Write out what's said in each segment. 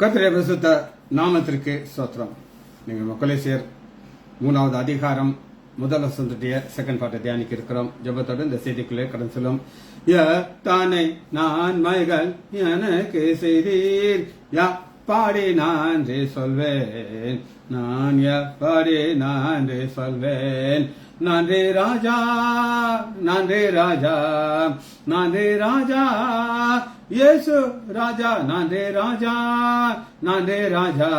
கர்த்தருடைய பரிசுத்த நாமத்திற்கு ஸ்தோத்திரம். நீங்கள் கொலோசியர் 3வது அதிகாரம் முதல் வசனத்துடைய செகண்ட் பார்ட்டை தியானிக்க இருக்கிறோம். ஜெபத்தோடு இந்த செய்திக்குள்ளே கடந்து செல்லும். தானே நான் மைகள் எனக்கு செய்தீர் பாடி நான்றே சொல்வேன், நான் பாடி நான்றே சொல்வேன். நன்றே ராஜா, நன்றே ராஜா, நன்றே ராஜா, இயேசு ராஜா, நன்றே ராஜா, நன்றே ராஜா,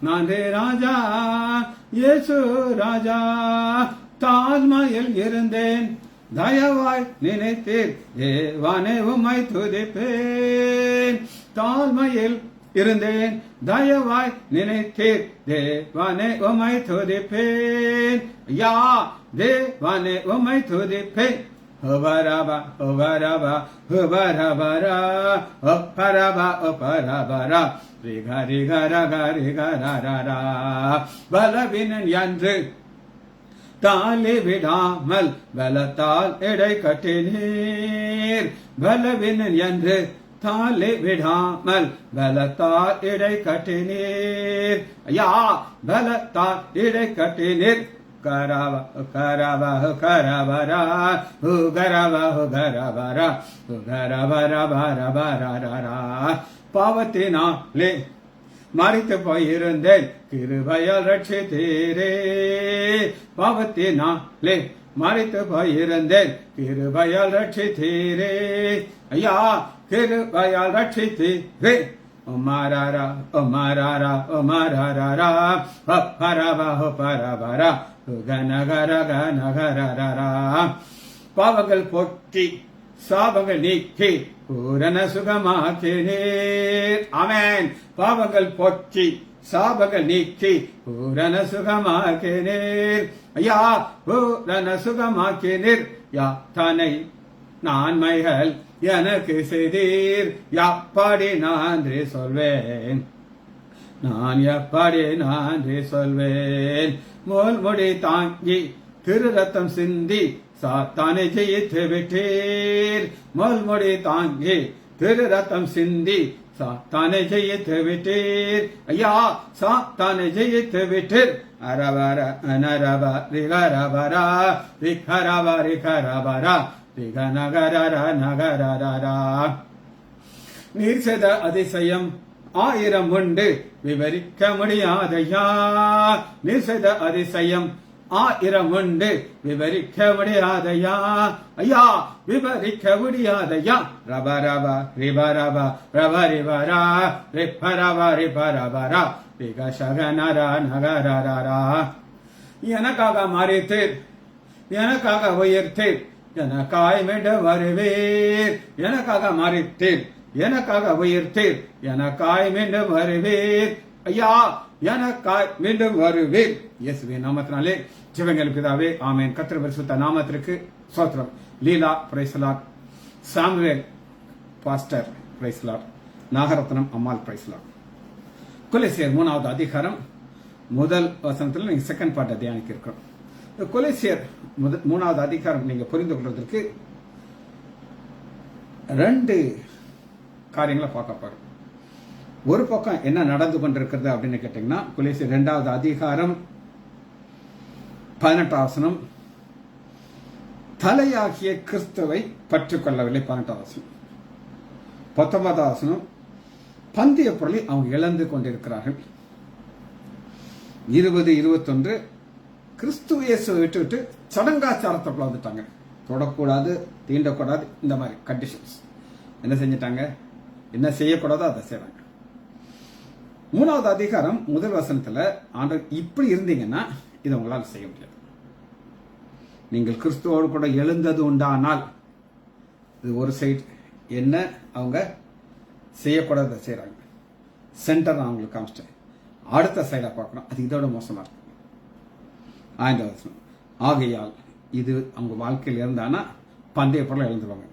நன்றே ராஜா, இயேசு ராஜா. தாழ்மையில் இருந்தேன், தயவாய் நினைத்தீர், தேவானே உம்மை துதிப்பேன். தாழ்மையில் இருந்தேன், தயவாய் நினைத்தீர், தேவானே உம்மை துதிப்பேன். யா தேவானே உம்மை துதிப்பேன். ஹோபரபா ஹோபரபா ஹோபரபரா ஹோபரபா ஹோபரபரா ரிக ரிக ரக ரிக ரரரா. பலவீனன் என்று தாலி விடாமல் பலத்தால் எடை கட்டினீர். பலவீனன் என்று தாலி விடாமல் பலத்தால் இடை கட்டினீர். ஐயா பலத்தால் இடை கட்டினீர். கரவா கரவா கரவரா கரவா கரவரா கரவரா. பாவத்தினாலே மறித்து போயிருந்தேன், கிருபையால் ரட்சித்தீரே. பாவத்தினாலே மறித்து போயிருந்தேன், கிருபையால் ரட்சித்தீரே. ஐயா கிருபையால் ரட்சித்தீரே. உமாராரா உமாராரா உமாராரா பரவா பரவரா கனகர கனகரரா. பாவங்கள் போக்கி சாபங்கள் நீக்கி பூரண சுகமாக்கினீர். ஆமென். பாவங்கள் போக்கி சாபங்கள் நீக்கி பூரண சுகமாக்கினீர். ஐயா பூரண சுகமாக்கினீர். யா தானை நான்மைகள் எனக்கு செய்தீர், எப்படி நன்றி சொல்வேன், நான் எப்படி நன்றி சொல்வேன். முள்முடி தாங்கி திரு ரத்தம் சிந்தி சாத்தானை ஜெயித்து விட்டீர். முள்முடி தாங்கி திரு ரத்தம் சிந்தி சாத்தானை ஜெயித்து விட்டீர். ஐயா சாத்தானை ஜெயித்து விட்டீர். அரவர அனரவ ரிகரவரா ரிகரவ ரிகரவரா ரிக நகரர நகரரா. நீர் செய்த அதிசயம் 1000 உண்டு, விவரிக்க முடியாதையா. நீர் செய்த அதிசயம் 1000 உண்டு, விவரிக்க முடியாதையா. ஐயா விவரிக்க முடியாதையா. ரப ரப ரிப ரப ரப ரிபரா ரிபரப ரிபரபரா ரிக சகனர நகரரா. எனக்காக மறித்தீர், எனக்காக உயிர்த்தீர், எனக்காய் மீண்டும் வருவீர். எனக்காக மறித்தீர், எனக்காக உயிர்த்தீர், எனக்காய் மீண்டும் வருவீர். ஐயா எனக்காய் மீண்டும் வருவீர். இயேசுவின் நாமத்தினாலே ஜெபங்கள் பிதாவே, ஆமென். கர்த்தர் பரிசுத்த நாமத்திற்கு ஸ்தோத்திரம். Leela praise lord, Samuel pastor praise lord, Nagarathnam Ammal praise lord. கொலோசியர் 3வது அதிகாரம் முதல் வசனத்தில் நீங்க செகண்ட் பார்ட்டை தியானிக்க இருக்கிறோம். கொலோசியர் 3வது அதிகாரம் நீங்க புரிந்து கொள்வதற்கு 2 காரியங்களை பார்க்க போறோம். ஒரு பக்கம் என்ன நடந்து கொண்டிருக்கிறது அப்படின்னு கேட்டீங்கன்னா, கொலோசியர் 2வது அதிகாரம் 18வது வசனம், தலையாகிய கிறிஸ்துவை பற்றிக் கொள்ளவில்லை. 18வது வசனம். 19வது வசனம், பந்தய பொருளை அவங்க இழந்து கொண்டிருக்கிறார்கள். 20, 21, கிறிஸ்து இயேசுவை விட்டு சடங்காச்சாரத்துக்குள்ள வந்துட்டாங்க. தொடக்கூடாது, தீண்டக்கூடாது, இந்த மாதிரி கண்டிஷன்ஸ். என்ன செஞ்சிட்டாங்க, என்ன செய்யக்கூடாதோ அதை செய்யறாங்க. 3வது அதிகாரம் முதல் வசனத்துல ஆண்டவர் இப்படி இருந்தீங்கன்னா இதை உங்களால் செய்ய முடியாது. நீங்கள் கிறிஸ்துவோடு கூட எழுந்தது உண்டானால், இது ஒரு சைடு என்ன அவங்க செய்யக்கூடாத செய்யறாங்க. சென்டர் நான் அவங்களுக்கு காமிச்சிட்டேன். அடுத்த சைடா பார்க்கணும், அது இதோட மோசமா இருக்கு. 5வது வசனம், ஆகையால் இது அவங்க வாழ்க்கையில் இருந்தானா பந்தய பொருளை எழுந்துருவாங்க.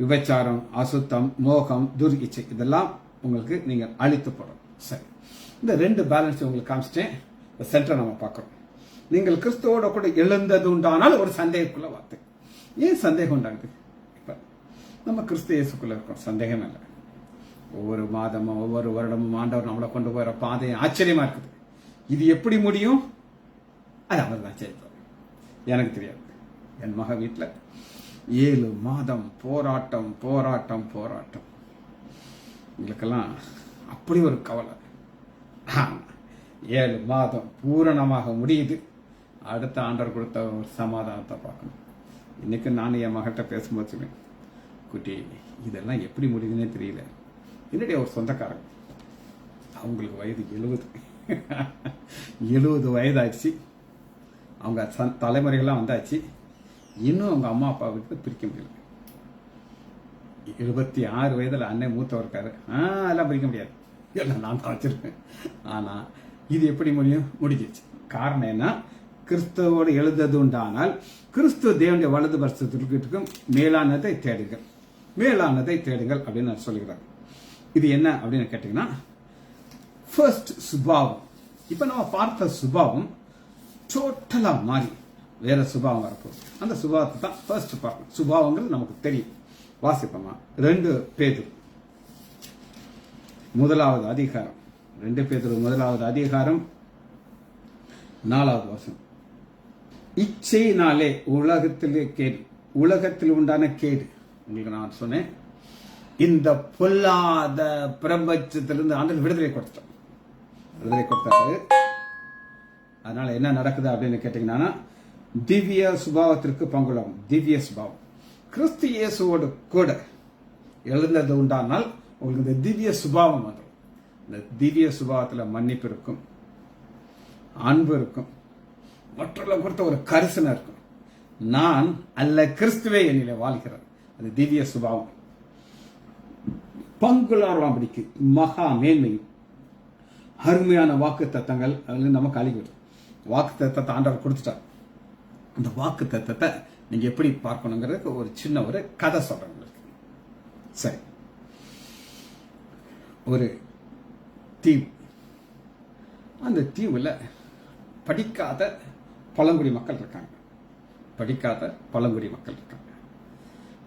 விபச்சாரம், அசுத்தம், மோகம், துர்இச்சை இதெல்லாம் உங்களுக்கு நீங்க அழித்து போடும். சரி, இந்த 2 பேலன்ஸ் உங்களுக்கு காமிச்சிட்டேன். சென்டர் நம்ம பார்க்கிறோம். நீங்கள் கிறிஸ்துவோட கூட எழுந்தது உண்டானால் ஒரு சந்தேகக்குள்ள வார்த்தை. ஏன் சந்தேகம் உண்டாகுது? இப்ப நம்ம கிறிஸ்து இயேசுக்குள்ள இருக்கோம், சந்தேகம் இல்லை. ஒவ்வொரு மாதமும் ஒவ்வொரு வருடமும் ஆண்டவர் நம்மளை கொண்டு போகிற பாதை ஆச்சரியமா இருக்குது. இது எப்படி முடியும்? அது அவர் தான் செய்வார். எனக்கு தெரியாது. என் மக வீட்டில் 7 மாதம் போராட்டம் போராட்டம் போராட்டம். எங்களுக்கெல்லாம் அப்படி ஒரு கவலை. 7 மாதம் பூரணமாக முடியுது. அடுத்த ஆண்டவர் கொடுத்த ஒரு சமாதானத்தை பார்க்கணும். இன்னைக்கு நான் என் மகிட்ட பேசும்போது சொல்லுவேன், குட்டி இதெல்லாம் எப்படி முடியுதுன்னே தெரியல. என்னுடைய ஒரு சொந்தக்காரங்க, அவங்களுக்கு வயது 70 வயதாச்சு. அவங்க தலைமுறைகள்லாம் வந்தாச்சு. இன்னும் அவங்க அம்மா அப்பா வீட்டு பிரிக்க முடியல. 76 வயதுல அண்ணன் மூத்தவர் இருக்காரு. அதெல்லாம் பிரிக்க முடியாது, எல்லாம் நான் தான் வச்சிருப்பேன். ஆனா இது எப்படி முடிஞ்சிச்சு. காரணம் என்ன? கிறிஸ்துவோடு எழுந்தது உண்டானால் கிறிஸ்துவ தேவனுடைய வலது பரிசுத்தத்திற்கும் மேலானதை தேடுங்கள், மேலானதை தேடுங்கள் அப்படின்னு நான் சொல்லுகிறேன். இது என்ன அப்படின்னு கேட்டீங்கன்னா, ஃபர்ஸ்ட் சுபாவம். இப்ப நம்ம பார்த்த சுபாவம் டோட்டலா மாறி வேற சுபாவம் வரப்போகுது. அந்த சுபாவத்தை தான் ஃபர்ஸ்ட் பார்க்கணும். சுபாவங்கிறது நமக்கு தெரியும். வாசிப்போமா? 2 பேதுரு 1வது அதிகாரம், 2 பேதுரு 1வது அதிகாரம் 4வது வசனம். இச்சையினாலே உலகத்திலே கேடு, உலகத்தில் உண்டான கேடு. உங்களுக்கு நான் சொன்னேன், இந்த பொல்லாத பிரபஞ்சத்திலிருந்து ஆண்டவர் விடுதலை கொடுத்தாரு. அதனால என்ன நடக்குது அப்படின்னு கேட்டீங்கன்னா, திவ்ய சுபாவத்திற்கு பங்குள்ளவன். திவ்ய சுபாவம் கிறிஸ்து இயேசுவோடு கூட எழுந்தது உண்டானால் உங்களுக்கு இந்த திவ்ய சுபாவம் வந்துடும். இந்த திவ்ய சுபாவத்தில் மன்னிப்பு இருக்கும், அன்பு இருக்கும், மற்றவர்கள் குறித்த ஒரு கரிசனை இருக்கும். நான் அல்ல கிறிஸ்துவே என்னிலே வாழ்கிறார். அந்த திவ்ய சுபாவம் பங்குள்ளார்வாம்படிக்கு மகா மேன்மையும் அருமையான வாக்கு தத்தங்கள் நமக்கு அழிவிடும். வாக்கு தத்தத்தை ஆண்டவர் கொடுத்துட்டார். அந்த வாக்கு தத்தத்தை நீங்க எப்படி பார்க்கணுங்கிறதுக்கு ஒரு சின்ன ஒரு கதை சொல்றேன் உங்களுக்கு. சரி, ஒரு தீவு. அந்த தீவுல படிக்காத பழங்குடி மக்கள் இருக்காங்க.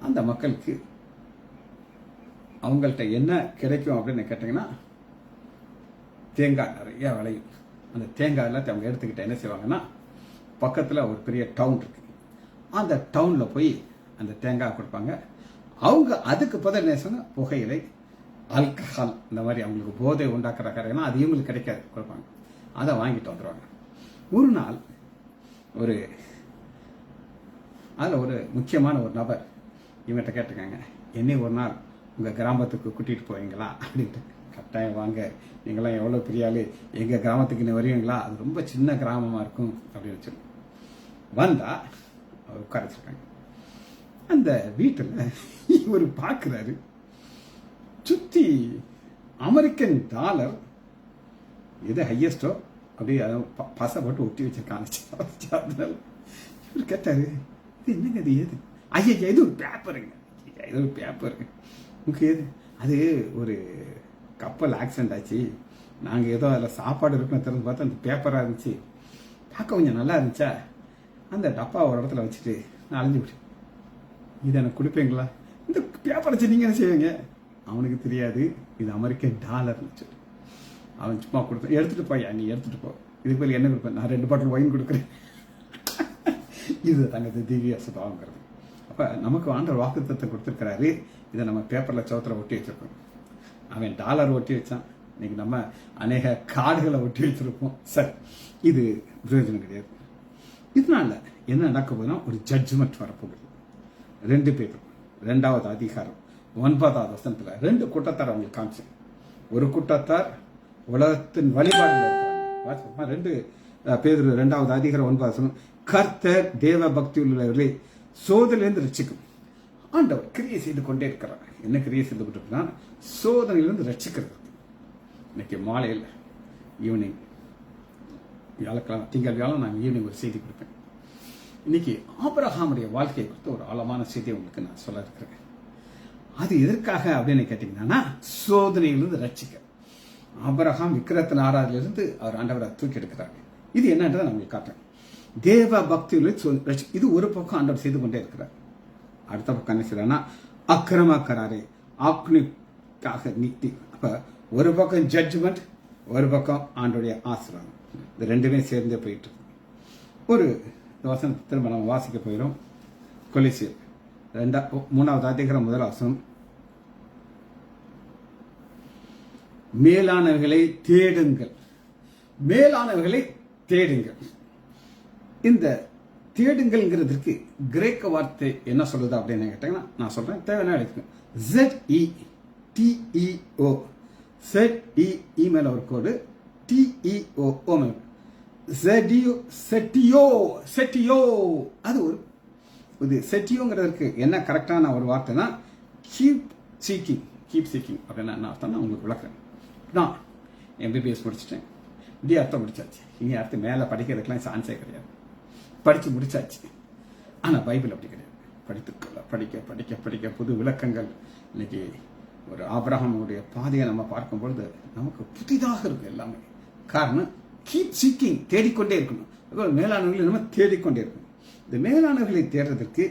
அந்த மக்களுக்கு அவங்கள்ட்ட என்ன கிடைக்கும் அப்படின்னு கேட்டீங்கன்னா, தேங்காய் நிறைய விளையும். அந்த தேங்காய் எல்லாத்தையும் அவங்க எடுத்துக்கிட்ட என்ன செய்வாங்கன்னா, பக்கத்தில் ஒரு பெரிய டவுன் இருக்கு. அந்த டவுன்ல போய் அந்த தேங்காய் கொடுப்பாங்க. அவங்க அதுக்கு பதில் என்ன சொன்னா, புகையிலை, ஆல்கஹால், இந்த மாதிரி அவங்களுக்கு போதை உண்டாக்குற காரணம் அது இவங்களுக்கு கிடைக்காது, கொடுப்பாங்க. அதை வாங்கிட்டு வந்துடுவாங்க. ஒரு நாள் அதில் ஒரு முக்கியமான ஒரு நபர் இவங்கிட்ட கேட்டிருக்காங்க, என்னை ஒரு நாள் உங்கள் கிராமத்துக்கு கூட்டிகிட்டு போவீங்களா அப்படின்ட்டு. கட்டாயம் வாங்க, நீங்களாம் எவ்வளோ பெரிய ஆளு, எங்கள் கிராமத்துக்கு நீ வருவீங்களா, அது ரொம்ப சின்ன கிராமமாக இருக்கும் அப்படின்னு சொல்லி வந்தா அவர் உட்கார வச்சிருக்காங்க. அந்த வீட்டில் இவர் பார்க்குறாரு, சுற்றி அமெரிக்கன் டாலர் எது ஹையஸ்டோ அப்படி பசை போட்டு ஒட்டி வச்சிருக்காங்க. இவர் கேட்டாரு, இது என்னங்க, அது ஏது? ஐயா, இது ஒரு பேப்பருங்க, இது ஒரு பேப்பருங்க. உங்களுக்கு ஏது? அது ஒரு கப்பல் ஆக்சிடென்ட் ஆச்சு, நாங்கள் ஏதோ அதில் சாப்பாடு இருக்குன்னு திறந்து பார்த்தா அந்த பேப்பராக இருந்துச்சு, பார்க்க கொஞ்சம் நல்லா இருந்துச்சா, அந்த டப்பா ஒரு இடத்துல வச்சுட்டு நான் அழிஞ்சு விட்டேன். இது எனக்கு கொடுப்பீங்களா? இந்த பேப்பரை வச்சு நீங்கள் என்ன செய்வீங்க? அவனுக்கு தெரியாது இது அமெரிக்கன் டாலர்னு சொல்லி. அவன் சும்மா கொடுத்தேன், எடுத்துட்டு போய் நீ எடுத்துட்டு போ, இதுக்கு பேர் என்ன கொடுப்பேன், நான் 2 பாட்டில் ஒயின் கொடுக்குறேன். இது தங்கத்து திவ்ய சுபாவங்கிறது. அப்ப நமக்கு ஆண்டவர் வாக்குத்தத்தம் கொடுத்துருக்கிறாரு. இதை நம்ம பேப்பர்ல சோத்துல ஒட்டி வச்சிருக்கோம். அவன் டாலர் ஒட்டி வச்சான், இன்னைக்கு நம்ம அநேக கார்டுகளை ஒட்டி வச்சிருப்போம். சரி, இது பிரயோஜனம் கிடையாது. இதனால என்ன நடக்க போதுன்னா, ஒரு ஜட்ஜ்மெண்ட் வரப்போகுது. 2 பேர் 2வது அதிகாரம் 9வது வசனத்துல 2 கூட்டத்தார் அவங்களுக்கு காமிச்சு. ஒரு கூட்டத்தார் உலகத்தின் வழிபாடுல இருக்கிறாங்க. 2 பேர் 2வது அதிகாரம் 9வது வசனம், கர்த்தர் தேவ பக்தி உள்ளவர்களை சோதனையிலிருந்து ரட்சிக்கும். ஆண்டவர் கிரியை செய்து கொண்டே இருக்கிறார். என்ன கிரியை செய்து கொண்டிருக்கிறார்? சோதனையிலிருந்து ரட்சிக்கிறது. இன்னைக்கு மாலையில் ஈவினிங், வியாழக்கிழமை திங்கள் வியாழம் நான் ஈவினிங் ஒரு செய்தி கொடுப்பேன். இன்னைக்கு ஆபிரகாமுடைய வாழ்க்கையை குறித்து ஒரு ஆழமான செய்தியை உங்களுக்கு நான் சொல்ல இருக்கிறேன். அது எதற்காக அப்படின்னு கேட்டீங்கன்னா, சோதனையிலிருந்து ரட்சிக்க. ஆபிரகாம் விக்கிரத்தின் ஆராதிலிருந்து அவர் ஆண்டவரை தூக்கி எடுக்கிறாங்க. இது என்னன்றதை நான் உங்களுக்கு காட்டுறேன். தேவ பக்தியில் இது ஒரு பக்கம் ஆண்டவர் செய்து கொண்டே இருக்கிறார். அடுத்த பக்கம் என்ன செய்யறாருன்னா, அக்கிரமக்காரரை ஆக்னி நமக்காக நீதி. அப்ப ஒரு பக்கம் ஜட்ஜ்மெண்ட், ஒரு பக்கம் ஆண்டோடைய ஆசீர்வாதம். இது ரெண்டுமே சேர்ந்தே போயிட்டு இருக்கு. ஒரு வசனத்தை திரும்ப நம்ம வாசிக்க போயிடும். கொலோசியர் 3வது அதிகாரம் 1 வசனம். மேலானவர்களை தேடுங்கள், மேலானவர்களை தேடுங்கள். இந்த தேடுங்கள்ங்கிறதுக்கு கிரேக்க வார்த்தை என்ன சொல்லுது அப்படின்னு கேட்டீங்கன்னா, நான் சொல்றேன், தேவையான எடுத்துக்கோங்க. ZETEO, ZEE மேல ஒரு கோடு, TEO மேல செட்டியோ. அது ஒரு இது செட்டியோங்கிறதுக்கு என்ன கரெக்டான ஒரு வார்த்தைனா கீப் சீக்கிங் அப்படின்னா என்ன அர்த்தம் உங்களுக்கு விளக்குறேன். நான் MBBS முடிச்சிட்டேன், அர்த்தம் முடிச்சாச்சு. இனி அடுத்து மேலே படிக்கிறதுக்கெல்லாம் சான்ஸே கிடையாது, படிச்சு முடிச்சாச்சு. ஆனால் பைபிள் அப்படி கிடையாது. படிக்க படிக்க படிக்க புது விளக்கங்கள். இன்னைக்கு ஒரு ஆபிரகாமுடைய பாதையை நம்ம பார்க்கும்பொழுது நமக்கு புதிதாக இருக்கு எல்லாமே. காரணம் கீப் சீக்கிங், தேடிக்கொண்டே இருக்கணும். மேலானவர்களை நம்ம தேடிக்கொண்டே இருக்கணும். இந்த மேலானவர்களை தேடுறதுக்கு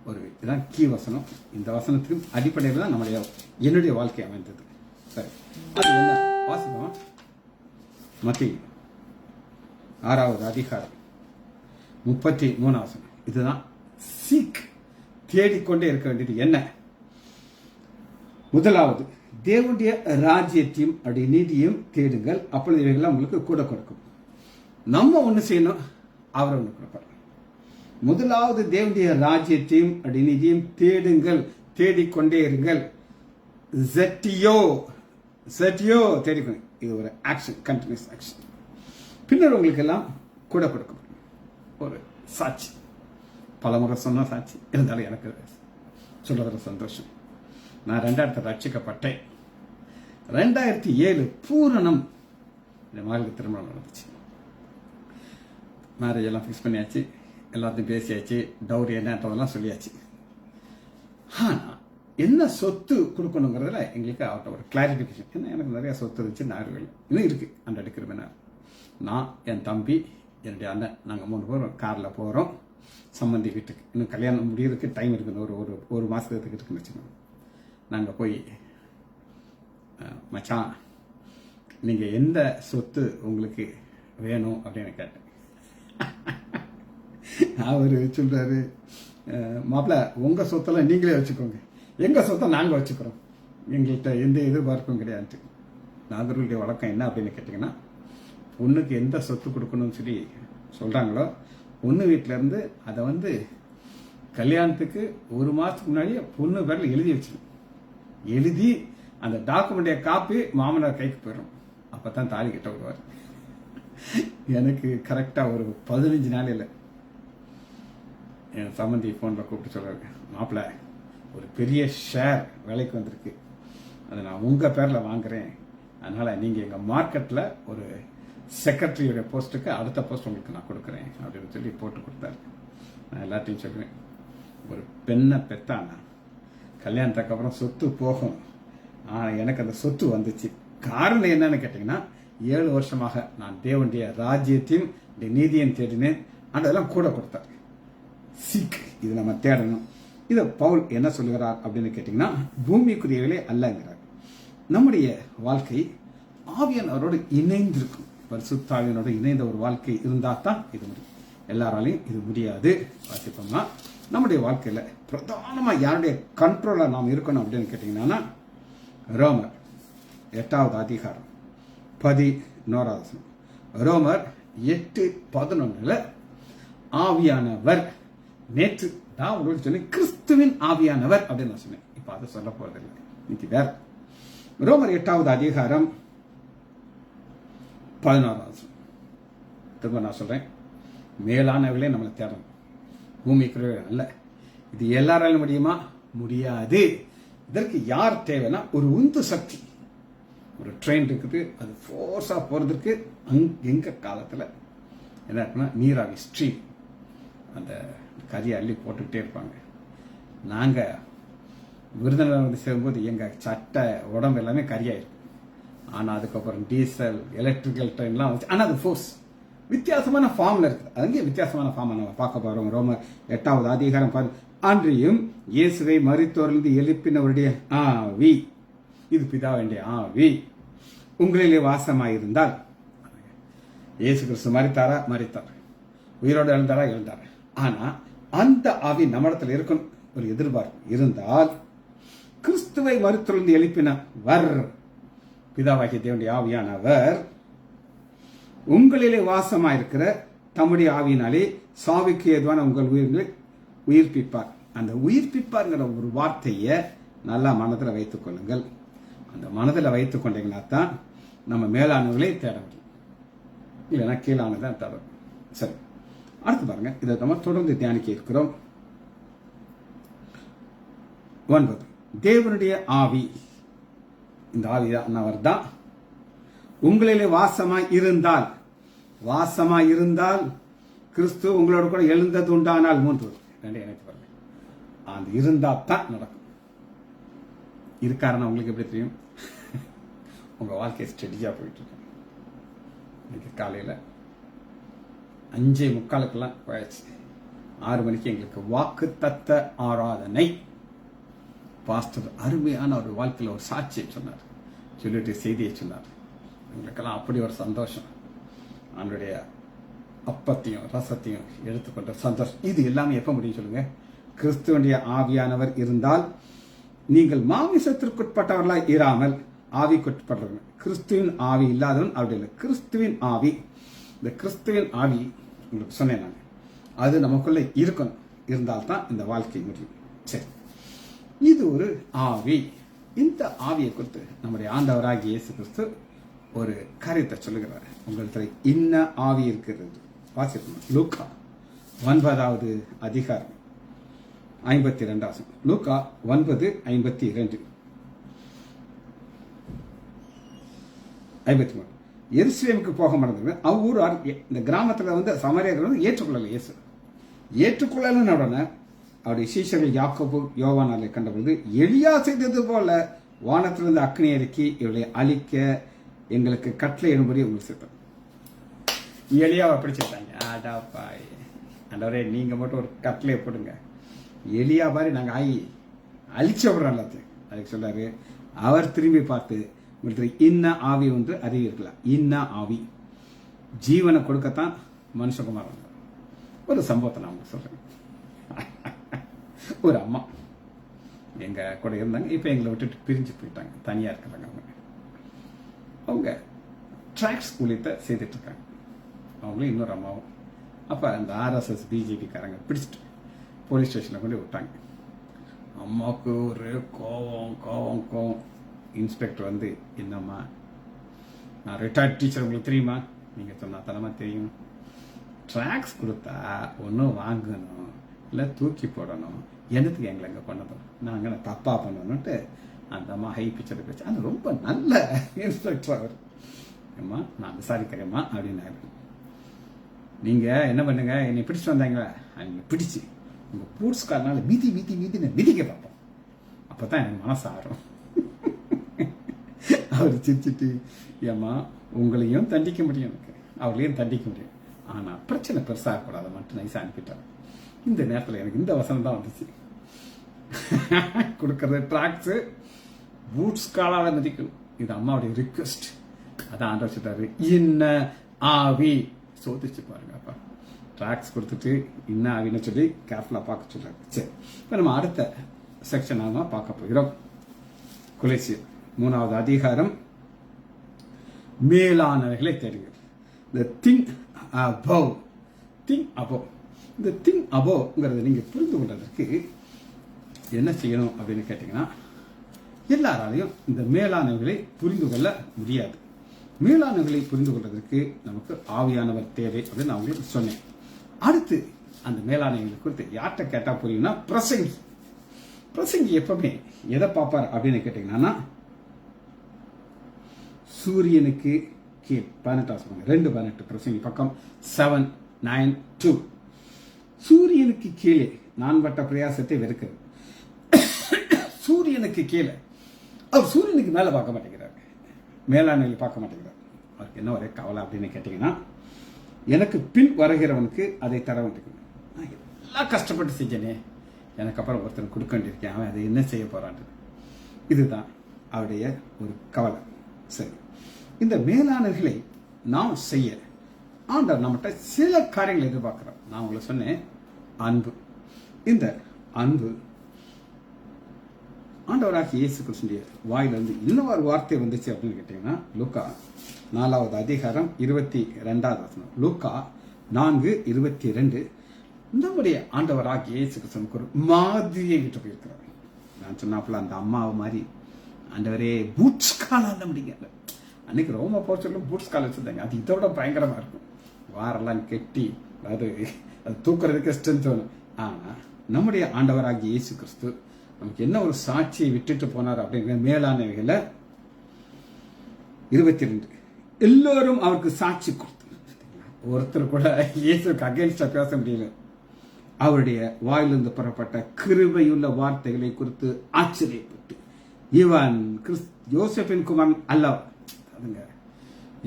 ஒரு இதான் கீ வசனம். இந்த வசனத்துக்கு அடிப்படையில் தான் என்னுடைய வாழ்க்கை அமைந்தது. சரி, அது என்ன வாசிப்போம். மத்தேயு 6வது அதிகாரம் 33 வசனம். இதுதான் சீக், தேடிக்கொண்டே இருக்க வேண்டியது. என்ன? முதலாவது, தேவனுடைய ராஜ்யத்தையும் அப்படி நீதியும் தேடுங்கள், அப்பொழுது இவைகள்லாம் உங்களுக்கு கூட கொடுக்கும். நம்ம ஒண்ணு செய்யணும், அவர் ஒண்ணு கொடுப்பார். முதலாவது தேவனுடைய ராஜ்யத்தையும் அப்படி நீதியும் தேடுங்கள், தேடிக்கொண்டே இருங்கள். ZETEO தேடிக்கொண்டு, இது ஒரு ஆக்ஷன், கண்டினியூஸ் ஆக்ஷன். பின்னர் உங்களுக்கு எல்லாம் கூட கொடுக்கப்படும். ஒரு சாட்சி, பலமுறை சொன்ன சாட்சி இருந்தாலும் எனக்கு சொல்றதுல சந்தோஷம். நான் 2000 ரட்சிக்கப்பட்டேன். 2007 பூரணம் இந்த மாதிரி திருமணம் நடந்துச்சு. மேரேஜ் எல்லாம் ஃபிக்ஸ் பண்ணியாச்சு, எல்லாத்தையும் பேசியாச்சு, டவுரி என்னன்றதெல்லாம் சொல்லியாச்சு. ஆனால் என்ன சொத்து கொடுக்கணுங்கிறதுல எங்களுக்கு அவர்கிட்ட ஒரு கிளாரிஃபிகேஷன். ஏன்னா எனக்கு நிறைய சொத்து இருந்துச்சு, நார்கள் இன்னும் இருக்கு. அந்த எடுக்கிறதுனா நான், என் தம்பி, என்னுடைய அண்ணன், நாங்கள் 3 பேர் காரில் போகிறோம் சம்மந்தி வீட்டுக்கு. இன்னும் கல்யாணம் முடியறதுக்கு டைம் இருக்குது, ஒரு மாதத்துக்கு இருக்குன்னு வச்சுக்கோங்க. நாங்கள் போய், மச்சான் நீங்கள் எந்த சொத்து உங்களுக்கு வேணும் அப்படின்னு கேட்டேன். அவர் சொல்றாரு, மாப்பிள்ள உங்கள் சொத்தெல்லாம் நீங்களே வச்சுக்கோங்க, எங்கள் சொத்தை நாங்கள் வச்சுக்கிறோம், எங்கள்கிட்ட எந்த எதிர்பார்ப்பும் கிடையாது. நாகர்களுடைய வழக்கம் என்ன அப்படின்னு கேட்டிங்கன்னா, பொண்ணுக்கு எந்த சொத்து கொடுக்கணும்னு சொல்லி சொல்கிறாங்களோ, பொண்ணு வீட்டிலேருந்து அதை கல்யாணத்துக்கு 1 மாதத்துக்கு முன்னாடியே பொண்ணு பேரில் எழுதி வச்சிடும். எழுதி அந்த டாக்குமெண்டைய காப்பி மாமனார் கைக்கு போயிடும். அப்போ தான் தாலி கிட்ட விடுவார். எனக்கு கரெக்டாக ஒரு 15 நாள் இல்லை, என் சம்மந்தி ஃபோனில் கூப்பிட்டு சொல்கிறாரு, மாப்பிள்ள ஒரு பெரிய ஷேர் விலைக்கு வந்திருக்கு, அதை நான் உங்கள் பேரில் வாங்குறேன், அதனால் நீங்கள் எங்கள் மார்க்கெட்டில் ஒரு செக்ரட்டரியோட போஸ்ட்டுக்கு அடுத்த போஸ்ட் உங்களுக்கு நான் கொடுக்குறேன் அப்படின்னு சொல்லி போட்டு கொடுத்தாரு. நான் எல்லாத்தையும் சொல்கிறேன், ஒரு பெண்ணை பெத்தானா கல்யாணத்துக்கு அப்புறம் சொத்து போகும். ஆனால் எனக்கு அந்த சொத்து வந்துச்சு. காரணம் என்னன்னு கேட்டிங்கன்னா, 7 வருஷமாக நான் தேவனுடைய ராஜ்யத்தையும் நீதியையும் தேடினேன். அதெல்லாம் கூட கொடுத்தார். சீக், இது நம்ம தேடணும். இதை பவுல் என்ன சொல்லுகிறார் அப்படின்னு கேட்டிங்கன்னா, பூமிக்குரியவர்களே அல்லங்கிறார். நம்முடைய வாழ்க்கை ஆவியானவரோடு இணைந்திருக்கும். பரிசுத்தாவியனோடு இணைந்த ஒரு வாழ்க்கை இருந்தால் தான் இது முடியும். எல்லாராலையும் இது முடியாது. வாசிப்போம்னா, நம்முடைய வாழ்க்கையில் பிரதானமாக யாருடைய கண்ட்ரோலில் நாம் இருக்கணும் அப்படின்னு கேட்டிங்கன்னா, ரோமர் 8வது அதிகாரம் 11. ரோமர் 8:11 ஆவியானவர், நேற்று நான் உங்களுக்கு சொன்னேன் கிறிஸ்துவின் ஆவியானவர் அப்படின்னு நான் சொன்னேன். இப்போ அதை சொல்ல போறதில்லை, இன்னைக்கு வேற. ரோமர் 8வது அதிகாரம் 11. திரும்ப நான் சொல்றேன், மேலானவர்களே நம்மளை தேடணும், பூமிக்குரிய அல்ல. இது எல்லாராலும் முடியுமா? முடியாது. இதற்கு யார் தேவைன்னா, ஒரு உந்து சக்தி, ஒரு ட்ரெயின் இருக்குது, அது ஃபோர்ஸா போறதுக்கு எங்க காலத்துல என்ன இருக்குன்னா, நீராவி ஸ்ட்ரீம், அந்த கரியை அள்ளி போட்டுக்கிட்டே இருப்பாங்க. நாங்க விருதுநகர் சேரும்போது எங்க சட்டை உடம்பு எல்லாமே கரியாயிருக்கும். ஆனா அதுக்கப்புறம் டீசல் எலக்ட்ரிக்கல் ட்ரெயின்லாம் வச்சு, ஆனா அது ஃபோர்ஸ் வித்தியாசமான ஃபார்ம்ல இருக்குது. அங்கே வித்தியாசமான ஃபார்ம் நம்ம பார்க்க போறோம். ரோமர் 8வது அதிகாரம் அன்றியும் இயேசுவை மரித்தோரிலிருந்து எழுப்பினவருடைய ஆவி இது பிதாவுடைய ஆவி உங்களிலே வாசமாயிருந்தால், இயேசு கிறிஸ்து மரித்தார், உயிரோடு எழுந்தார். ஆனா அந்த ஆவி நம்மிடத்தில் இருக்கும் ஒரு எதிர்பார்ப்பு இருந்தால், கிறிஸ்துவை மரித்தொழுந்து எழுப்பினவர் பிதாவாகிய தேவனுடைய ஆவியானவர் உங்களிலே வாசமாயிருக்கிற தம்முடைய ஆவியினாலே சாவுக்கு ஏதுவான உங்கள் உயிர்களை உயிர்ப்பிப்பார். அந்த உயிர்ப்பிப்பார்ங்கிற ஒரு வார்த்தையை நல்லா மனதில் வைத்துக் கொள்ளுங்கள். அந்த மனதில் வைத்துக் கொண்டீங்கன்னா தான் நம்ம மேலானவர்களே தேட முடியும், இல்லைன்னா கீழானதான் தேட. சரி, அடுத்து பாருங்க, இதை நம்ம தொடர்ந்து தியானிக்க இருக்கிறோம். 9, தேவனுடைய ஆவி, இந்த ஆவியானவர் தான் உங்களிலே வாசமாய் இருந்தால் கிறிஸ்து உங்களோட கூட எழுந்தது உண்டானால் 3 எனக்கு பாருங்க, அந்த இருந்தா தான் நடக்கும். இருக்காருன்னா உங்களுக்கு எப்படி தெரியும்? உங்க வாழ்க்கை ஸ்டெடியா போயிட்டு இருக்கு. இன்னைக்கு காலையில 5:45 போயாச்சு. 6 மணிக்கு எங்களுக்கு வாக்குத்தத்த ஆராதனை. பாஸ்டர் அருமையான ஒரு வாழ்க்கையில் ஒரு சாட்சியை சொன்னார், சொல்லிட்டு செய்தியை சொன்னார். எங்களுக்கெல்லாம் அப்படி ஒரு சந்தோஷம். அவனுடைய அப்பத்தையும் ரசத்தையும் எடுத்துக்கொண்ட சந்தோஷம். இது எல்லாமே எப்ப முடியும் சொல்லுங்க? கிறிஸ்துவனுடைய ஆவியானவர் இருந்தால். நீங்கள் மாமிசத்திற்குட்பட்டவர்களாய் இராமல் ஆவிக்குட்பட்டவர்கள். கிறிஸ்துவின் ஆவி இல்லாதவன் அவருடைய கிறிஸ்துவின் ஆவி. இந்த கிறிஸ்துவின் ஆவி உங்களுக்கு சொன்னேன் நான், அது நமக்குள்ள இருக்கணும். இருந்தால்தான் இந்த வாழ்க்கை முடியும். சரி, இது ஒரு ஆவி. இந்த ஆவியை குறித்து நம்முடைய ஆண்டவராகிய இயேசு கிறிஸ்து ஒரு காரியத்தை சொல்லுகிறார். உங்களுக்கு இன்ன ஆவி இருக்கிறது. வாசிக்கணும், லூக்கா 9வது அதிகாரம் 52. லூக்கா 9:52, 53. எருசலேமுக்கு போக மறந்து அவ்வூர் இந்த கிராமத்துல வந்து சமரியர்கள் ஏற்றுக்கொள்ளல. இயேசு ஏற்றுக்கொள்ளலன்னு உடனே அவருடைய சீஷர்கள் யாக்கோபு யோவானாலை கண்டபோது, எலியா செய்தது போல வானத்திலிருந்து அக்னி இறக்கி இவர்களை அழிக்க எங்களுக்கு கட்டளை இடும்படி உங்களுக்கு சேர்த்தார். எலியாவை பிடிச்சிருந்தாங்க. ஆடாப்பாய், ஆண்டவரே நீங்க மட்டும் ஒரு கட்டளையை போடுங்க, எலியா மாதிரி நாங்க அழிச்ச விடுறோம் எல்லாத்தையும். அதுக்கு சொல்றாரு, அவர் திரும்பி பார்த்து, உங்களுக்கு இன்ன ஆவி ஒன்று அறிவீர்களா? இன்ன ஆவி ஜீவனை கொடுக்கத்தான் மனுஷகுமார் வந்தார். ஒரு சம்பவத்தை நான் உங்களுக்கு சொல்றேன். ஒரு அம்மா எங்க கூட இருந்தாங்க, இப்ப எங்களை விட்டுட்டு பிரிஞ்சு போயிட்டாங்க, தனியா இருக்கிறாங்க. அவங்க ட்ராக் ஸ்கூலில் செய்துட்டு இருக்காங்க, அவங்களும் இன்னொரு அம்மாவும். அப்ப அந்த RSS BJP காரங்க பிடிச்சிட்டு போலீஸ் ஸ்டேஷன்ல கொண்டு விட்டாங்க. அம்மாவுக்கு ஒரு கோவம். இன்ஸ்பெக்டர் வந்து, என்னம்மா, நான் ரிட்டையர்ட் டீச்சர், உங்களுக்கு தெரியுமா? நீங்க சொன்னா தனமா தெரியும். ட்ராக்ஸ் கொடுத்தா ஒன்றும் வாங்கணும் இல்லை தூக்கி போடணும், என்னத்துக்கு எங்களை எங்கே பண்ணணும், நாங்கள் தப்பா பண்ணணும்ட்டு அந்த அம்மா ஹை பிக்சர் பேச்சு. அது ரொம்ப நல்ல இன்ஸ்பெக்டர் அவர். அம்மா நான் விசாரிக்கிறேம்மா அப்படின்னாரு. நீங்க என்ன பண்ணுங்க, என்னை பிடிச்சிட்டு வந்தாங்க, அவங்க பிடிச்சு உங்க பூட்ஸ் காரனால மிதிக்க பார்ப்போம், அப்பதான் எனக்கு மனசு ஆறும். அவர் சிரிச்சிட்டு, ஏம்மா உங்களையும் தண்டிக்க முடியும், எனக்கு அவர்களையும் தண்டிக்க முடியும், ஆனா பிரச்சனை பெருசா கூடாது மட்டும் நைஸா அனுப்பிட்டார். இந்த நேரத்தில் எனக்கு இந்த வசனம் தான் வந்துச்சு. கொடுக்கறது ட்ராக்ஸ் பூட்ஸ் காலால மிதிக்கணும், இது அம்மாவுடைய ரிக்வெஸ்ட். அதான் ஆண்டவர் சொல்றாரு, இன்ன ஆவி சோதிச்சு பாருங்க. அப்பா ட்ராக்ஸ் கொடுத்துட்டு இன்ன ஆவின்னு சொல்லி கேர்ஃபுல்லா பார்க்க சொல்றாரு. சரி, இப்ப நம்ம அடுத்த செக்ஷன் பார்க்க போகிறோம். கொலோசியர் 3வது அதிகாரம், மேலானவைகளை தேடுங்கள். The think above. இந்த திங் அபோவ்ங்கிறத நீங்க புரிந்து கொண்டதற்கு என்ன செய்யணும் அப்படின்னு கேட்டீங்கன்னா, எல்லாராலையும் இந்த மேலானவர்களை புரிந்து கொள்ள முடியாது. மேலானவர்களை புரிந்து கொள்வதற்கு நமக்கு ஆவியானவர் தேவை அப்படின்னு நான் உங்களுக்கு சொன்னேன். அடுத்து அந்த மேலானவர்களை குறித்து யார்கிட்ட கேட்டா புரியும்னா, பிரசங்கி எப்பவுமே எதை பார்ப்பார் அப்படின்னு கேட்டீங்கன்னா, சூரியனுக்கு கீழ் 2:18 பிரசங்கி பக்கம் 792. சூரியனுக்கு கீழே நான் பட்ட பிரயாசத்தை வெறுக்கிறது. சூரியனுக்கு கீழே, அவர் சூரியனுக்கு மேல பார்க்க மாட்டேங்கிறார், மேலாண்மையில பார்க்க மாட்டேங்கிறார். அவருக்கு என்ன ஒரே கவலை அப்படின்னு கேட்டீங்கன்னா, எனக்கு பின் வருகிறவனுக்கு அதை தர வேண்டியிருக்கணும். நான் எல்லாம் கஷ்டப்பட்டு செஞ்சேனே, எனக்கு அப்புறம் ஒருத்தர் கொடுக்க வேண்டியிருக்கேன், அவன் அதை என்ன செய்ய போறான். இதுதான் அவருடைய ஒரு கவலை. சரி, இந்த மேலானவர்களை நாம் செய்ய ஆண்டவர் நம்மகிட்ட சில காரியங்களை எதிர்பார்க்கிறார். நான் உங்களுக்கு சொன்னேன், அன்பு. இந்த அன்பு ஆண்டவராக இயேசு கிறிஸ்துவின் வாயிலிருந்து இன்னும் ஒரு வார்த்தை வந்துச்சு அப்படின்னு கேட்டீங்கன்னா, லூக்கா 4வது அதிகாரம் 22வது வசனம். லூக்கா 4:22. நம்முடைய ஆண்டவராக இயேசு கிறிஸ்துவுக்கு ஒரு மாதிரியை விட்டு போயிருக்கிறார். நான் சொன்னாப்புல அந்த அம்மாவை மாதிரி, ஆண்டவரே பூட்ஸ் காலம் அந்த முடியல. அன்னைக்கு ரோம போர்ச்சுகல்ல பூட்ஸ் கால் வச்சிருந்தாங்க. அது இதோட பயங்கரமா இருக்கும். வாரெல்லாம் கெட்டி, அதாவது அது தூக்குறதுக்கு ஸ்ட்ரென்த் வேணும். ஆனா நம்முடைய ஆண்டவராகிய இயேசு கிறிஸ்து நமக்கு என்ன ஒரு சாட்சியை விட்டுட்டு போனார் அப்படிங்கிற மேலானவைகளை 22. எல்லோரும் அவருக்கு சாட்சி கொடுத்தார். ஒருத்தர் கூட இயேசுக்கு அகைன்ஸ்டா பேச முடியல. அவருடைய வாயிலிருந்து புறப்பட்ட கிருபையுள்ள வார்த்தைகளை குறித்து ஆச்சரியப்பட்டு, இவன் யோசேப்பின் குமாரன் அல்லவா? அதுங்க,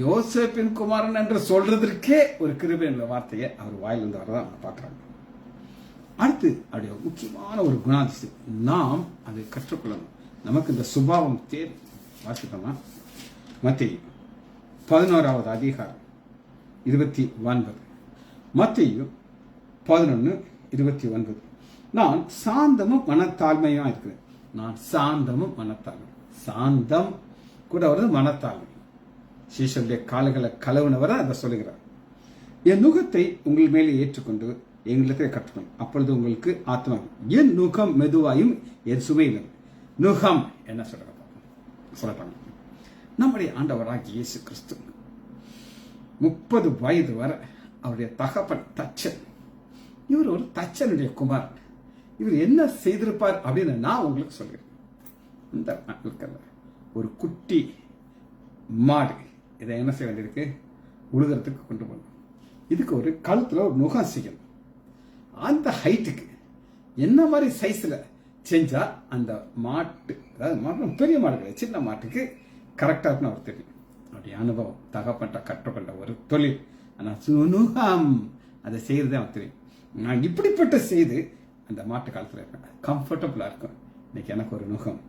யோசேப்பின் குமாரன் என்று சொல்றதற்கே ஒரு கிருபை உள்ள வார்த்தையை அவர் வாயிலிருந்து வரதான் பார்க்கிறாங்க. அடுத்து அவருடைய முக்கியமான ஒரு குணாதிசயம், நாம் அதை கற்றுக்கொள்ளணும். நமக்கு இந்த சுபாவம் தேவை. வாசிப்போமா? மத்தேயு 11வது அதிகாரம் 29. மத்தேயு 11:29. நான் சாந்தமும் மனத்தாழ்மையா இருக்கிறேன். நான் சாந்தமும் மனத்தாழ்மை. சாந்தம் கூட வருது, மனத்தாழ்மை. சீஷருடைய கால்களை கலவுனவரை அதை சொல்லுகிறார். என் நுகத்தை உங்கள் மேலே ஏற்றுக்கொண்டு எங்களுக்கு கற்றுக்கணும், அப்பொழுது உங்களுக்கு ஆத்மா. என் நுகம் மெதுவாயும் என் சுமையிலும். நுகம் என்ன சொல்றாங்க? நம்முடைய ஆண்டவராகிய இயேசு கிறிஸ்து 30 வயது வரை அவருடைய தகப்பன் தச்சன். இவர் ஒரு தச்சனுடைய குமாரன். இவர் என்ன செய்திருப்பார் அப்படின்னு நான் உங்களுக்கு சொல்கிறேன். இந்த ஒரு குட்டி மாடு, இதை என்ன செய்ய வேண்டியிருக்கு? உழுகிறதுக்கு கொண்டு போகணும். இதுக்கு ஒரு கழுத்துல ஒரு நுகம் செய்யணும். அந்த ஹைட்டுக்கு என்ன மாதிரி சைஸ்ல செஞ்சா அந்த மாட்டு, அதாவது பெரிய மாடு கிடையாது, சின்ன மாட்டுக்கு கரெக்டா இருக்குன்னு அவர் தெரியும். அவருடைய அனுபவம், தகப்பட்ட கற்றுக்கொண்ட ஒரு தொழில். ஆனால் நுகம் அதை செய்யறதே அவர் தெரியும். நான் இப்படிப்பட்ட செய்து அந்த மாட்டு காலத்தில் இருப்பேன், கம்ஃபர்டபுளா இருக்கும். இன்னைக்கு எனக்கு ஒரு நுகம்,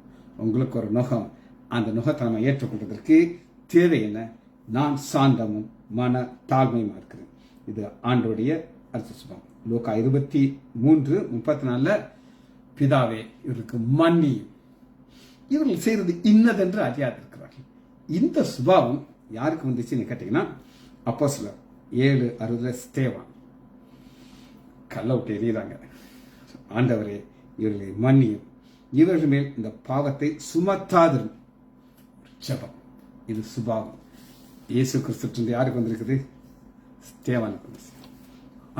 உங்களுக்கு ஒரு நுகம். அந்த நுகத்தை நம்ம ஏற்றுக்கொள்வதற்கு தேவை என்ன? நான் சாந்தமும் மன தாழ்மையுமா இருக்கிறேன். இது ஆண்டோடைய அடுத்த சுபம். லூக்கா 23:34. பிதாவே இவருக்கு மன்னியும், இவர்கள் செய்யறது இன்னதென்று அறியாதிருக்கிறார்கள். இந்த சுபாவம் யாருக்கு வந்துச்சுன்னு கேட்டீங்கன்னா, அப்போஸ்தலர் 7:60 ஸ்தேவான் கல்ல விட்டு எறிகிறாங்க. ஆண்டவரே இவர்களை மன்னியும், இவர்கள் மேல் இந்த பாவத்தை சுமத்தாது ஜெபம். இது சுபாவம். இயேசு கிறிஸ்து யாருக்கு வந்திருக்குது? ஸ்தேவானுக்கு வந்து.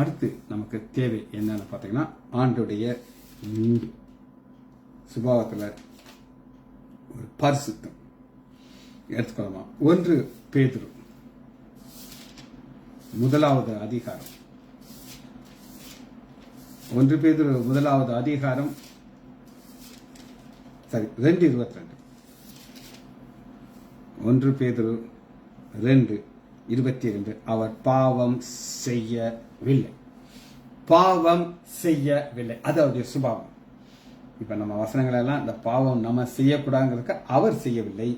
அடுத்து நமக்கு தேவை என்னன்னு பார்த்தீங்கன்னா, ஆண்டுடைய சுபாவத்தில் ஒரு பரிசுத்தம் எடுத்துக்கொள்ளலாம். 1 பேதுரு 1வது அதிகாரம் 1 பேதுரு 1வது அதிகாரம் 2:22. 1 பேதுரு 2:22. அவர் பாவம் செய்யவில்லை. பாவம் செய்யவில்லை, அது அவருடைய சுபாவம். இப்ப நம்ம வசனங்கள் எல்லாம் இந்த பாவம் நம்ம செய்யக்கூடாதுங்கிறதுக்கு அவர் செய்யவில்லை.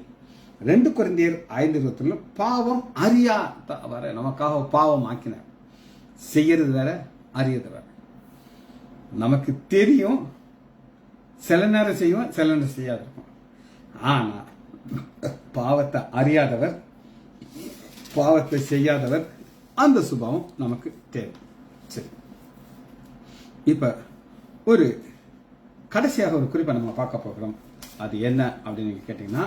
2 கொரிந்தியர் 5:21. பாவம் அறியாத நமக்காக பாவம் ஆக்கினார். செய்யறது வேற, அறியது வேற. நமக்கு தெரியும், சில நேரம் செய்வோம், சில நேரம் செய்யாது இருக்கும். ஆனா பாவத்தை அறியாதவர், பாவத்தை செய்யாதவர், அந்த சுபாவம் நமக்கு தேவை. சரி, இப்ப ஒரு கடைசியாக ஒரு குறிப்பை நம்ம பார்க்க போகிறோம். அது என்ன அப்படின்னு நீங்க கேட்டீங்கன்னா,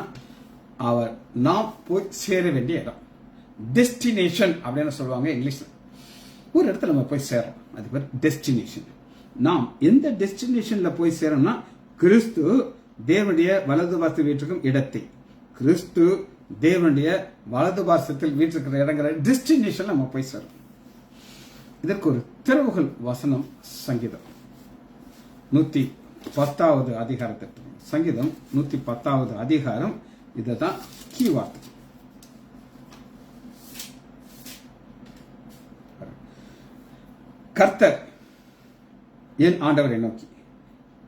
அவர் நாம் போய் சேர வேண்டிய இடம், டெஸ்டினேஷன் அப்படின்னு சொல்லுவாங்க இங்கிலீஷ்ல. ஒரு இடத்துல நம்ம போய் சேரோம், அது பேர் டெஸ்டினேஷன். நாம் எந்த டெஸ்டினேஷன்ல போய் சேரோம்னா, கிறிஸ்து தேவனுடைய வலது பாசத்தில் வீட்டிற்கும் இடத்தை, கிறிஸ்து தேவனுடைய வலது பாசத்தில் வீட்டிருக்கிற இடங்கிற டெஸ்டினேஷன் நம்ம போய் சேரோம். இதற்கு ஒரு திறவுகள் வசனம் சங்கீதம் 110வது அதிகாரத்திற்கு. சங்கீதம் 110வது அதிகாரம். இதுதான் கீ வார்த்தை. கர்த்தர் என் ஆண்டவரை நோக்கி,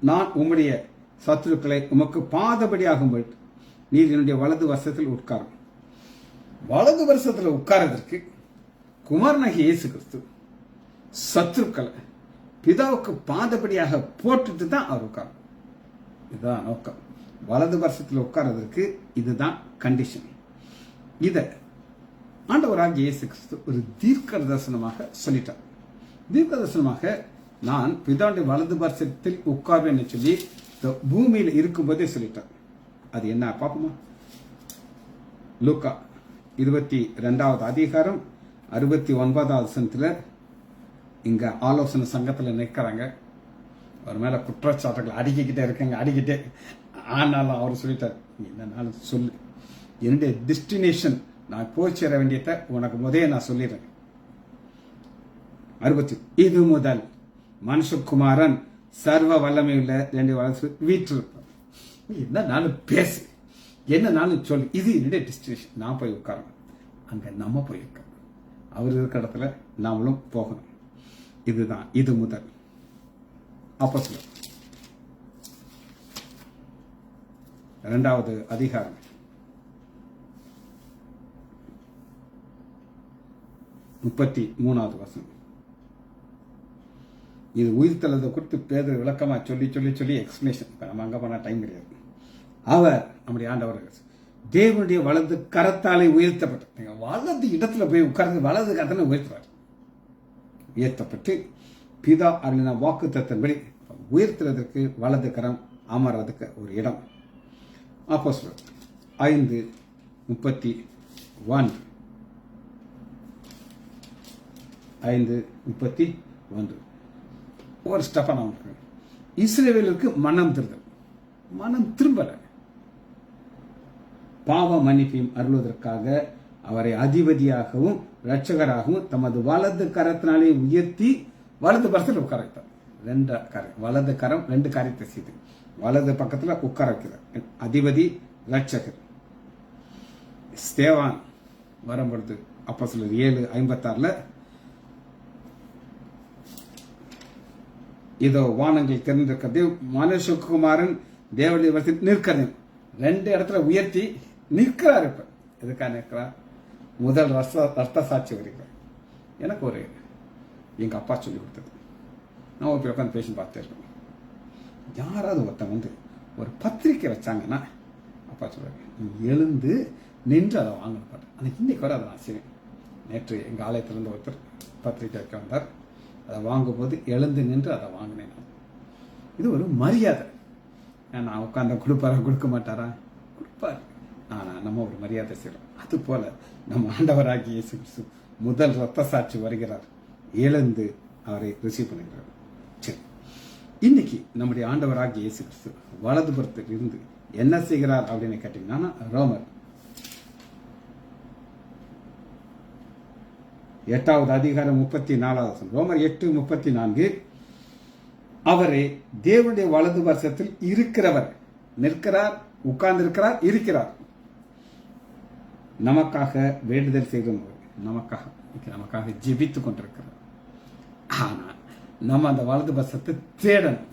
நான் உம்முடைய சத்துருக்களை உமக்கு பாதபடியாகும்படி நீர் என்னுடைய வலது வருஷத்தில் உட்காரும். வலது வருஷத்தில் உட்கார்றதற்கு குமாரனாகிய இயேசு கிறிஸ்து சத்துருக்களை பிதாவுக்கு பாதபடியாக போட்டுட்டு தான் அவர் உட்காரும். இதுதான் நோக்கம். வலது வருஷத்தில் உட்கார்றதற்கு இதுதான் கண்டிஷன். இத ஆண்டவராகிய இயேசு கிறிஸ்து ஒரு தீர்க்க தரிசனமாக சொல்லிட்டார். தீர்க்க தரிசனமாக நான் பிதாவுடைய வலது வருஷத்தில் உட்கார்வேன்னு சொல்லி பூமியில் இருக்கும்போதே சொல்லிட்டார். அது என்ன பாப்போமா? லூக்கா 22வது அதிகாரம் 69வது வசனத்துல இங்க ஆலோசனை சங்கத்துல நிற்கிறாங்க. அவர் மேல குற்றச்சாட்டுகள் அடிக்கிட்டே இருக்காங்க, அடிக்கிட்டே. ஆனாலும் அவர் சொல்லிட்டார், என்னன்னாலும் சொல்லு, என்னுடைய டெஸ்டினேஷன் நான் போய் சேர வேண்டியதை உனக்கு முதலே நான் சொல்லிடுறேன். 60 இது முதல் மனுஷகுமாரன் சர்வ வல்லமையுள்ள 2 வயசு வீட்டில் என்ன நானும் பேசு, என்ன நானும் சொல்லு, இது என்னுடைய டெஸ்டினேஷன். நான் போய் உட்காரணும், அங்க நம்ம போய் உட்காரணும், அவர் இருக்கிற இடத்துல நாமளும் போகணும். இதுதான் இது முதல். அப்போஸ்தலர் 2வது அதிகாரம் 33வது வசனம். இது உயிர்த்தெழுத குறித்து பேதுரு விளக்கமா சொல்லி சொல்லி சொல்லி எக்ஸ்பிளேஷன். நம்ம அங்க போனா டைம் கிடையாது. அவர் நம்முடைய ஆண்டவர் தேவனுடைய வலது கரத்தாலே உயர்த்தப்பட்டு, வலது இடத்துல போய் உட்கார்ந்து வலது கரத்தால உயர்த்தப்பட்டு பிதா அருளின வாக்கு தத்தன்படி உயர்த்துறதுக்கு வலது கரம் அமர்றதுக்கு ஒரு இடம். அப்போஸ்தலர் 5:31 5:31 ஒரு ஸ்டெப்பா நான் இஸ்ரவேலுக்கு மனம் திரும்பல, பாவ மன்னிப்பையும் அருள்வதற்காக அவரை அதிபதியாகவும் இரட்சகராகவும் தமது வலது கரத்தினாலே உயர்த்தி வலது பக்கத்தில் உட்கார வைத்தார். வலது கரம் 2 காரியத்தை செய்து வலது பக்கத்துல உட்கார வைக்கிறார். அதிபதி, இரட்சகர். ஸ்தேவான் வரும்பொழுது அப்போஸ்தலர் 7:56 இதோ வானங்கள் திறந்திருக்கிறது, மனுஷகுமாரன் தேவனுடைய வசத்தில் நிற்கிறது. 2 இடத்துல உயர்த்தி நிற்கிறார். இப்ப எதுக்காக நிற்கிறார்? முதல் ரத்த சாட்சி வருகிறார். எனக்கு ஒரு எங்க அப்பா சொல்லி கொடுத்தது. நான் ஒரு உட்காந்து பேசி பார்த்துட்டு இருக்கேன். யாராவது ஒருத்தன் ஒரு பத்திரிக்கை வச்சாங்கன்னா அப்பா சொல்றாரு, நீ எழுந்து நின்று அதை வாங்கணும் பாட்டு. ஆனால் இன்னைக்கு வர அதை நான் செய்வேன். நேற்று எங்கள் ஆலயத்திலிருந்து ஒருத்தர் பத்திரிக்கை வைக்க வந்தார். அதை வாங்கும்போது எழுந்து நின்று அதை வாங்கினேன். இது ஒரு மரியாதை. நான் உட்காந்து கொடுக்க மாட்டாரா? கொடுப்பாரு. ஆனால் நம்ம ஒரு மரியாதை செய்யறோம். அது போல நம்ம ஆண்டவராகிய இயேசு கிறிஸ்து முதல் ரத்த சாட்சி வருகிறார், எழுந்து அவரை ரிசீவ் பண்ணுகிறார். சரி, இன்னைக்கு நம்முடைய ஆண்டவராகிய இயேசு கிறிஸ்து வலதுபுறத்தில் இருந்து என்ன செய்கிறார் அப்படின்னு கேட்டீங்கன்னா, ரோமர் 8வது அதிகாரம் 34 ரோமர் 8:34 அவரே தேவனுடைய வலது வருஷத்தில் இருக்கிறவர், நிற்கிறார், உட்கார்ந்து இருக்கிறார், நமக்காக வேண்டுதல் செய்கிறவர், நமக்காக ஜெபித்துக் கொண்டிருக்கிறார். ஆனால் நம்ம அந்த வலது வருஷத்தை தேடணும்.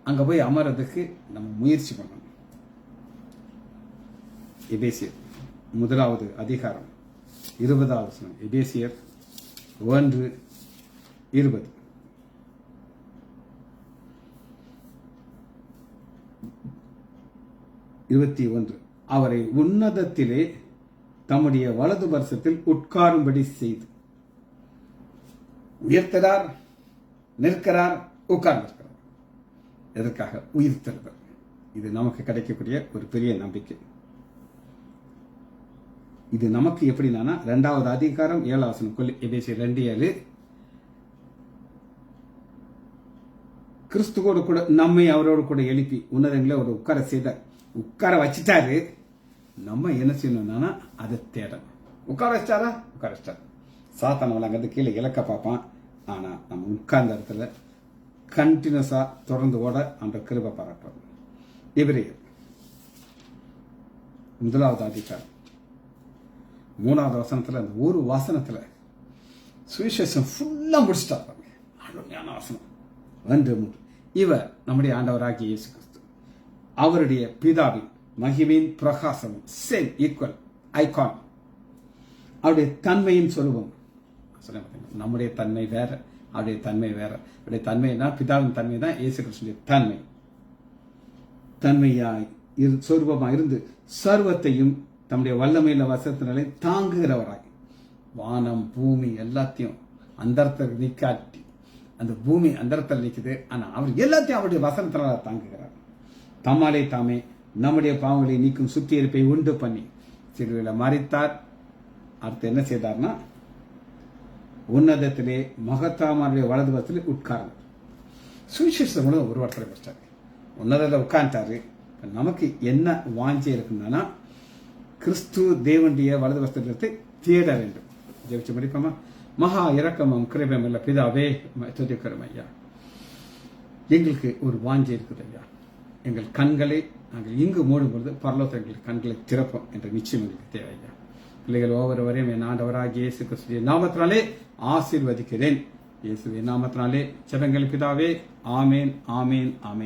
அங்க போய் அமர்றதுக்கு நம்ம முயற்சி பண்ணணும். எபேசியர் 1வது அதிகாரம் 20வது வசனம். எபேசியர் 1:20 21 அவரை உன்னதத்திலே தம்முடைய வலது வருஷத்தில் உட்காரும்படி செய்து உயர்த்துகிறார், நிற்கிறார், உட்கார்ந்திருக்கிறார். எதற்காக? உயிர்த்தெழுதல். இது நமக்கு கிடைக்கக்கூடிய ஒரு பெரிய நம்பிக்கை. இது நமக்கு எப்படின்னா 2வது அதிகாரம் 7வது வசனம். எபேசியர் 2:7 கிறிஸ்துவோடு கூட நம்மை அவரோடு கூட எழுப்பி உன்னதங்களை ஒரு உட்கார வச்சுட்டாரு. நம்ம என்ன செய்யணும்னா அதை தேடணும். உட்கார வச்சாரா? உட்கார வச்சாரு. சாத்தானவளை அங்கிருந்து கீழே இலக்க பார்ப்பான். ஆனா நம்ம உட்கார்ந்த இடத்துல கண்டினியூஸா தொடர்ந்து ஓட அந்த கிருபை பாராட்டுறோம். எபிரேயர் 1வது அதிகாரம் 3வது வசனத்துல அந்த ஒரு வசனத்துல சுவிசேஷம் ஃபுல்லா முடிச்சுட்டாங்க. அருமையான வசனம் 1:3 இவர் நம்முடைய ஆண்டவராகிய இயேசு கிறிஸ்து அவருடைய பிதாவின் மகிமையின் பிரகாசம், சேம் ஈக்குவல் ஐகான். அவருடைய தன்மையின் சொல்லுவோம். நம்முடைய தன்மை வேற, அவருடைய தன்மை வேற. அவருடைய தன்மைனா பிதாவின் தன்மை தான் இயேசு கிறிஸ்துவின் தன்மை. தன்மையாய் சொரூபமாக இருந்து சர்வத்தையும் தம்முடைய வல்லமையில வசத்தினாலே தாங்குகிறவராய், வானம் பூமி எல்லாத்தையும் அந்தரத்தில் நிக்காட்டி, அந்த பூமி அந்தரத்தில் நிற்குது, ஆனா அவர் எல்லாத்தையும் அவருடைய வசனத்தினால தாங்குகிறார். தம்மாலே தாமே நம்முடைய பாவங்களை நீக்கும் சுத்திகரிப்பை உண்டு பண்ணி சிலுவையில் மரித்தார். அடுத்து என்ன செய்தார்னா, உன்னதத்திலே மகத்தாமாருடைய வலது பக்கத்தில் உட்கார்ந்தார். சுவிசேஷம் ஒரு வார்த்தை வச்சாரு, உன்னதத்தில் உட்கார்ந்தாரு. நமக்கு என்ன வாஞ்சி இருக்குன்னா, கிறிஸ்து தேவனுடைய வலது பக்கத்தை தேட வேண்டும். ஜெபிச்சு முடிப்போமா? மகா இரக்கமும் கிருபையும் இல்ல பிதாவே துதிக்கிறோம் ஐயா. எங்களுக்கு ஒரு வாஞ்சி இருக்குது ஐயா. எங்கள் கண்களை நாங்கள் இங்கு மூடும் பொழுது பரலோகத்தில் எங்கள் கண்களை திறப்போம் என்ற நிச்சயம் எங்களுக்கு தேவை ஐயா. பிள்ளைகள் ஒவ்வொருவரையும் என் ஆண்டவராகிய இயேசு கிறிஸ்துவின் நாமத்தினாலே ஆசீர்வதிக்கிறேன். இயேசுவின் நாமத்தினாலே ஜெபங்கள் பிதாவே. ஆமேன், ஆமேன், ஆமேன்.